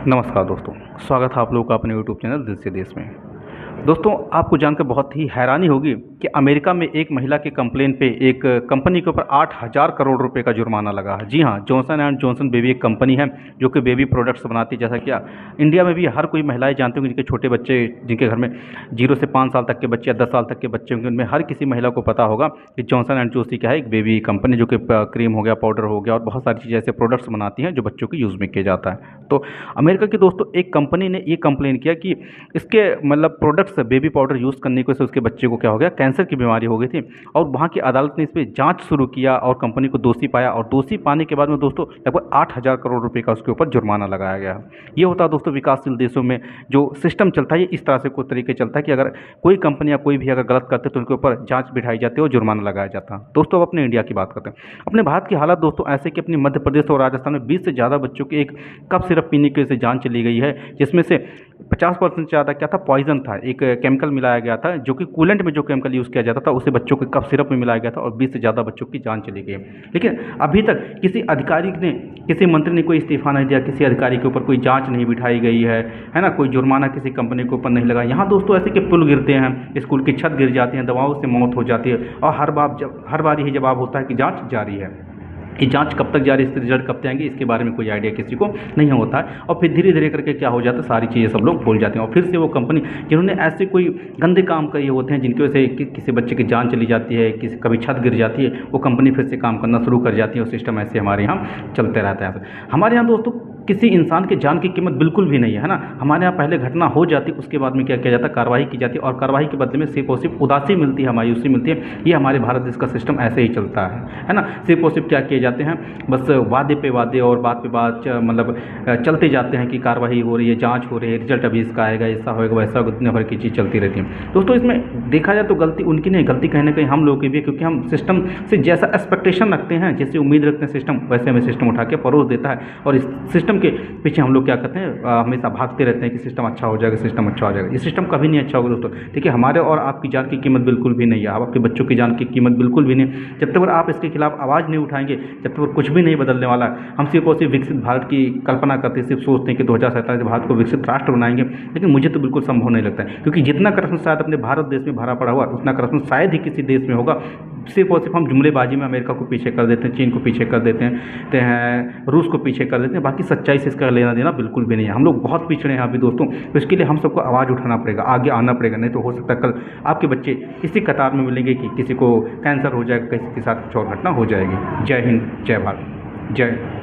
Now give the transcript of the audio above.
नमस्कार दोस्तों, स्वागत है आप लोगों का अपने यूट्यूब चैनल दिल से देश में। दोस्तों, आपको जानकर बहुत ही हैरानी होगी कि अमेरिका में एक महिला के कंप्लेन पे एक कंपनी के ऊपर 8,000 करोड़ रुपए का जुर्माना लगा है। जी हाँ, जॉनसन एंड जॉनसन बेबी एक कंपनी है जो कि बेबी प्रोडक्ट्स बनाती है। जैसा कि इंडिया में भी हर कोई महिलाएं जानती होंगी, जिनके छोटे बच्चे, जिनके घर में 0 से 5 साल तक के बच्चे या 10 साल तक के बच्चे होंगे, उनमें हर किसी महिला को पता होगा कि जॉनसन एंड जॉनसन क्या है, एक बेबी कंपनी जो कि क्रीम हो गया, पाउडर हो गया और बहुत सारी चीज़ें ऐसे प्रोडक्ट्स बनाती हैं जो बच्चों के यूज़ में किया जाता है। तो अमेरिका की दोस्तों एक कंपनी ने ये कंप्लेन किया कि इसके मतलब प्रोडक्ट्स बेबी पाउडर यूज़ करने की वजह से उसके बच्चे को क्या हो गया, कैंसर की बीमारी हो गई थी। और वहाँ की अदालत ने इस पर जांच शुरू किया और कंपनी को दोषी पाया, और दोषी पाने के बाद में दोस्तों लगभग 8,000 करोड़ रुपए का उसके ऊपर जुर्माना लगाया गया। ये होता है दोस्तों विकासशील देशों में जो सिस्टम चलता है, ये इस तरह से कोई तरीके चलता है कि अगर कोई कंपनी या कोई भी अगर गलत करते तो उनके ऊपर जांच बिठाई जाती है और जुर्माना लगाया जाता है। दोस्तों, अब अपने इंडिया की बात करते हैं। अपने भारत की हालत दोस्तों ऐसे कि अपनी मध्य प्रदेश और राजस्थान में 20 से ज़्यादा बच्चों की एक कप सिरप पीने की वजह से जान चली गई है, जिसमें से 50% से ज़्यादा क्या था, पॉइजन था। एक केमिकल मिलाया गया था जो कि कूलेंट में जो केमिकल यूज़ किया जाता था उसे बच्चों के कफ सिरप में मिलाया गया था, और 20 से ज़्यादा बच्चों की जान चली गई। लेकिन अभी तक किसी अधिकारी ने, किसी मंत्री ने कोई इस्तीफा नहीं दिया, किसी अधिकारी के ऊपर कोई जांच नहीं बिठाई गई है ना, कोई जुर्माना किसी कंपनी के ऊपर नहीं लगा। यहाँ दोस्तों ऐसे कि पुल गिरते हैं, स्कूल की छत गिर जाती है, दवाओं से मौत हो जाती है, और हर बार यही जवाब होता है कि जाँच जारी है। ये जांच कब तक जारी, इसके रिजल्ट कब तक आएंगे, इसके बारे में कोई आइडिया किसी को नहीं होता है। और फिर धीरे धीरे करके क्या हो जाता है, सारी चीज़ें सब लोग भूल जाते हैं, और फिर से वो कंपनी जिन्होंने ऐसे कोई गंदे काम किए होते हैं, जिनकी वजह से किसी बच्चे की जान चली जाती है, किसी कभी छत गिर जाती है, वो कंपनी फिर से काम करना शुरू कर जाती है, और सिस्टम ऐसे हमारे यहाँ चलते रहता है। हमारे यहाँ दोस्तों किसी इंसान की जान की कीमत बिल्कुल भी नहीं है ना। हमारे यहाँ पहले घटना हो जाती, उसके बाद में क्या किया जाता है, कार्रवाई की जाती है, और कार्रवाई के बदले में सिर्फ और सिर्फ उदासी मिलती है, मायूसी मिलती है। ये हमारे भारत देश का सिस्टम ऐसे ही चलता है ना। सिर्फ और सिर्फ क्या किए जाते हैं, बस वादे पे वादे और बात पे बात मतलब चलते जाते हैं कि कार्रवाई हो रही है, जांच हो रही है, रिजल्ट अभी इसका आएगा, ऐसा होएगा वैसा होगा, दुनिया भर की चीज़ चलती रहती है। दोस्तों, इसमें देखा जाए तो गलती उनकी नहीं, गलती कहीं ना कहीं हम लोगों की भी है, क्योंकि हम सिस्टम से जैसा एक्सपेक्टेशन रखते हैं, जैसे उम्मीद रखते हैं सिस्टम, वैसे हमें सिस्टम उठा के परोस देता है, और इस सिस्टम के पीछे हम लोग क्या करते हैं, हमेशा भागते रहते हैं कि सिस्टम अच्छा हो जाएगा, सिस्टम अच्छा हो जाएगा। ये सिस्टम कभी नहीं अच्छा होगा दोस्तों। देखिए, हमारे और आपकी जान की कीमत बिल्कुल भी नहीं है, आपके बच्चों की जान की कीमत बिल्कुल भी नहीं। जब तक आप इसके खिलाफ आवाज़ नहीं उठाएंगे, जब तक कुछ भी नहीं बदलने वाला है। हम सिर्फ और सिर्फ विकसित भारत की कल्पना करते हैं, सिर्फ सोचते हैं कि 2047 भारत को विकसित राष्ट्र बनाएंगे, लेकिन मुझे तो बिल्कुल संभव नहीं लगता है, क्योंकि जितना करप्शन शायद अपने भारत देश में भरा पड़ा हुआ, उतना करप्शन शायद ही किसी देश में होगा। सिर्फ और सिर्फ हम जुमलेबाजी में अमेरिका को पीछे कर देते हैं, चीन को पीछे कर देते हैं, रूस को पीछे कर देते हैं, बाकी सच्चाई से इसका लेना देना बिल्कुल भी नहीं है। हम लोग बहुत पिछड़े हैं अभी दोस्तों, तो इसके लिए हम सबको आवाज़ उठाना पड़ेगा, आगे आना पड़ेगा, नहीं तो हो सकता है कल आपके बच्चे इसी कतार में मिलेंगे कि किसी को कैंसर हो जाएगा, किसी के साथ कुछ और घटना हो जाएगी। जय हिंद, जय भारत, जय।